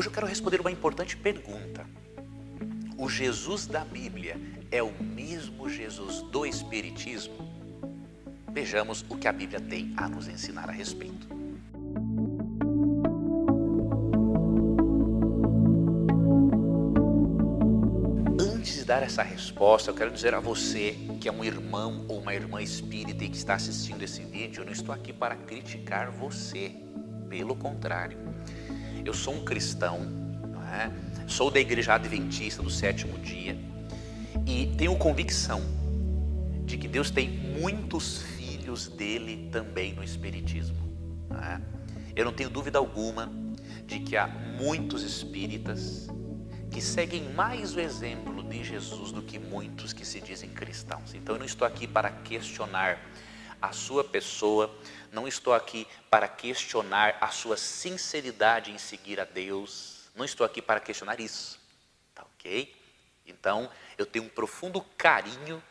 Hoje eu quero responder uma importante pergunta. O Jesus da Bíblia é o mesmo Jesus do Espiritismo? Vejamos o que a Bíblia tem a nos ensinar a respeito. Antes de dar essa resposta, eu quero dizer a você que é um irmão ou uma irmã espírita e que está assistindo esse vídeo, eu não estou aqui para criticar você. Pelo contrário, eu sou um cristão, não é? Sou da Igreja Adventista do Sétimo Dia e tenho convicção de que Deus tem muitos filhos dele também no Espiritismo. Não é? Eu não tenho dúvida alguma de que há muitos espíritas que seguem mais o exemplo de Jesus do que muitos que se dizem cristãos. Então eu não estou aqui para questionar a sua pessoa, não estou aqui para questionar a sua sinceridade em seguir a Deus, não estou aqui para questionar isso, tá ok? Então eu tenho um profundo carinho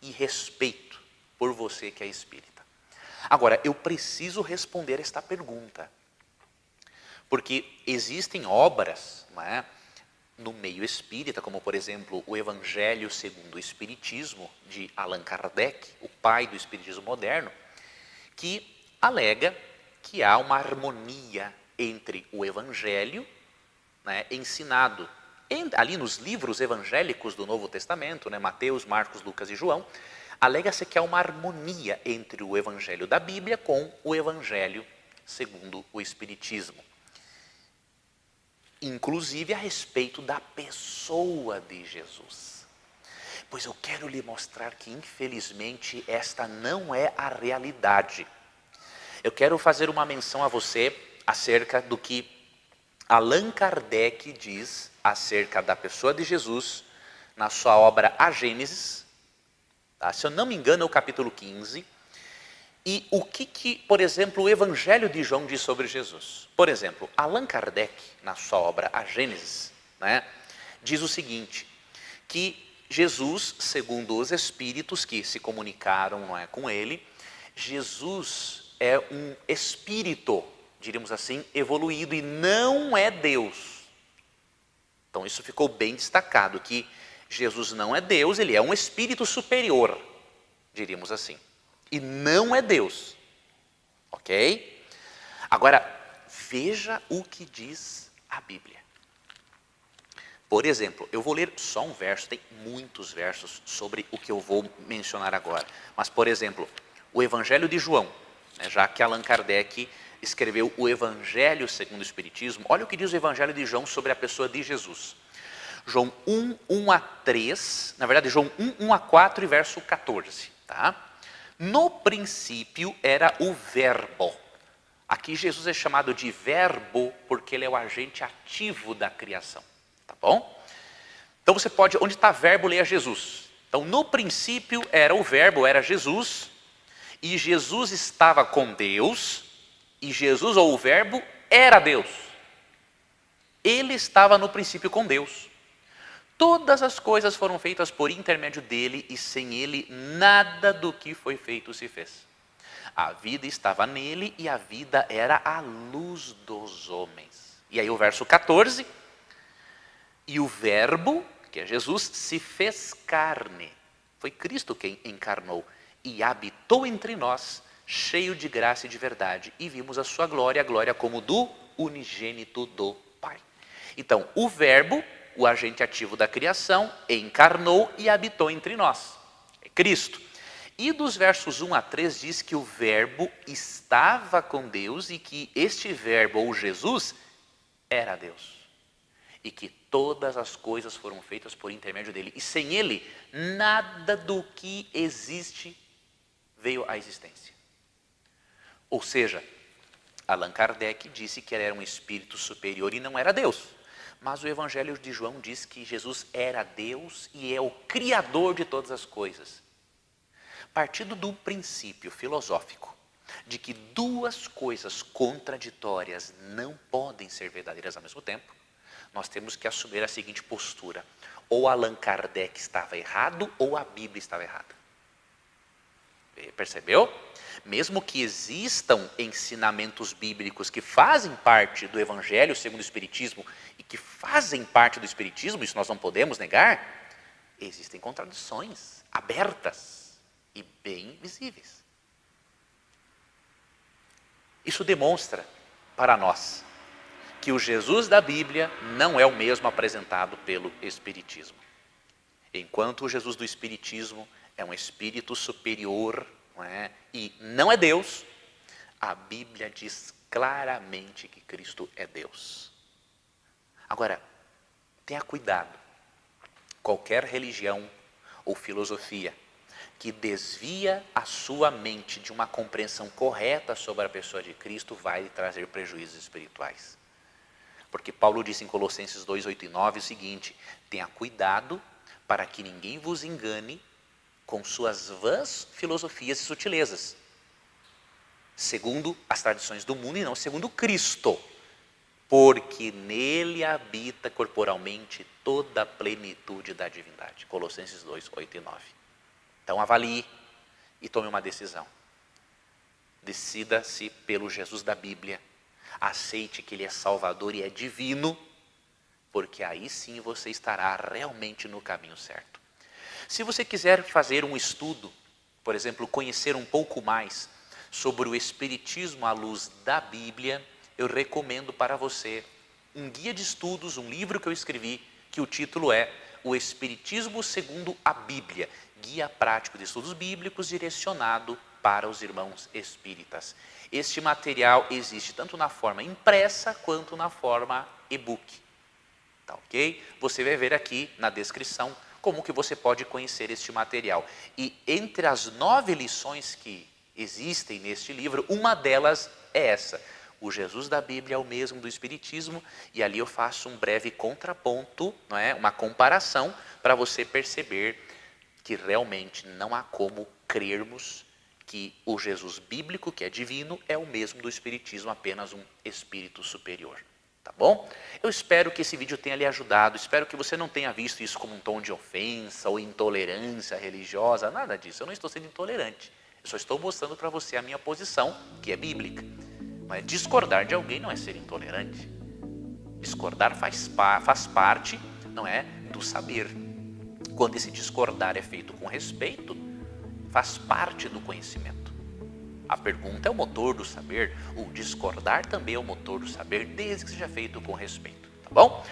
e respeito por você que é espírita. Agora, eu preciso responder esta pergunta, porque existem obras, não é, no meio espírita, como por exemplo o Evangelho segundo o Espiritismo, de Allan Kardec, o pai do Espiritismo moderno, que alega que há uma harmonia entre o Evangelho, né, ensinado ali nos livros evangélicos do Novo Testamento, né, Mateus, Marcos, Lucas e João, alega-se que há uma harmonia entre o Evangelho da Bíblia com o Evangelho segundo o Espiritismo. Inclusive a respeito da pessoa de Jesus. Pois eu quero lhe mostrar que, infelizmente, esta não é a realidade. Eu quero fazer uma menção a você acerca do que Allan Kardec diz acerca da pessoa de Jesus na sua obra A Gênesis, tá? Se eu não me engano é o capítulo 15, e o que, por exemplo, o Evangelho de João diz sobre Jesus. Por exemplo, Allan Kardec, na sua obra A Gênesis, né, diz o seguinte, que Jesus, segundo os espíritos que se comunicaram, não é, com ele, Jesus é um espírito, diríamos assim, evoluído e não é Deus. Então isso ficou bem destacado, que Jesus não é Deus, ele é um espírito superior, diríamos assim. E não é Deus, ok? Agora, veja o que diz a Bíblia. Por exemplo, eu vou ler só um verso, tem muitos versos sobre o que eu vou mencionar agora. Mas, por exemplo, o Evangelho de João, né, já que Allan Kardec escreveu o Evangelho segundo o Espiritismo, olha o que diz o Evangelho de João sobre a pessoa de Jesus. João 1, 1 a 3, na verdade João 1, 1 a 4 e verso 14, tá? No princípio era o verbo. Aqui Jesus é chamado de verbo porque ele é o agente ativo da criação. Tá bom? Então você pode, onde está verbo, leia Jesus. Então no princípio era o verbo, era Jesus. E Jesus estava com Deus. E Jesus ou o verbo era Deus. Ele estava no princípio com Deus. Todas as coisas foram feitas por intermédio dele e sem ele nada do que foi feito se fez. A vida estava nele e a vida era a luz dos homens. E aí o verso 14, e o verbo, que é Jesus, se fez carne. Foi Cristo quem encarnou e habitou entre nós, cheio de graça e de verdade. E vimos a sua glória, a glória como do unigênito do Pai. Então, o verbo, o agente ativo da criação, encarnou e habitou entre nós. É Cristo. E dos versos 1 a 3 diz que o verbo estava com Deus e que este verbo, ou Jesus, era Deus. E que todas as coisas foram feitas por intermédio dele. E sem ele, nada do que existe veio à existência. Ou seja, Allan Kardec disse que ele era um espírito superior e não era Deus. Mas o Evangelho de João diz que Jesus era Deus e é o Criador de todas as coisas. Partindo do princípio filosófico de que duas coisas contraditórias não podem ser verdadeiras ao mesmo tempo, nós temos que assumir a seguinte postura. Ou Allan Kardec estava errado ou a Bíblia estava errada. Percebeu? Mesmo que existam ensinamentos bíblicos que fazem parte do Evangelho segundo o Espiritismo e que fazem parte do Espiritismo, isso nós não podemos negar, existem contradições abertas e bem visíveis. Isso demonstra para nós que o Jesus da Bíblia não é o mesmo apresentado pelo Espiritismo. Enquanto o Jesus do Espiritismo é um espírito superior, e não é Deus, a Bíblia diz claramente que Cristo é Deus. Agora, tenha cuidado. Qualquer religião ou filosofia que desvia a sua mente de uma compreensão correta sobre a pessoa de Cristo vai lhe trazer prejuízos espirituais. Porque Paulo disse em Colossenses 2, 8 e 9 o seguinte: tenha cuidado para que ninguém vos engane com suas vãs filosofias e sutilezas, segundo as tradições do mundo e não segundo Cristo, porque nele habita corporalmente toda a plenitude da divindade. Colossenses 2, 8 e 9. Então avalie e tome uma decisão. Decida-se pelo Jesus da Bíblia, aceite que ele é Salvador e é divino, porque aí sim você estará realmente no caminho certo. Se você quiser fazer um estudo, por exemplo, conhecer um pouco mais sobre o Espiritismo à luz da Bíblia, eu recomendo para você um guia de estudos, um livro que eu escrevi, que o título é O Espiritismo segundo a Bíblia, guia prático de estudos bíblicos direcionado para os irmãos espíritas. Este material existe tanto na forma impressa quanto na forma e-book. Tá ok? Você vai ver aqui na descrição como que você pode conhecer este material. E entre as 9 lições que existem neste livro, uma delas é essa: o Jesus da Bíblia é o mesmo do Espiritismo, e ali eu faço um breve contraponto, não é? Uma comparação para você perceber que realmente não há como crermos que o Jesus bíblico, que é divino, é o mesmo do Espiritismo, apenas um espírito superior. Tá bom? Eu espero que esse vídeo tenha lhe ajudado, espero que você não tenha visto isso como um tom de ofensa ou intolerância religiosa, nada disso. Eu não estou sendo intolerante, eu só estou mostrando para você a minha posição, que é bíblica. Mas discordar de alguém não é ser intolerante. Discordar faz parte, não é, do saber. Quando esse discordar é feito com respeito, faz parte do conhecimento. A pergunta é o motor do saber, o discordar também é o motor do saber, desde que seja feito com respeito, tá bom?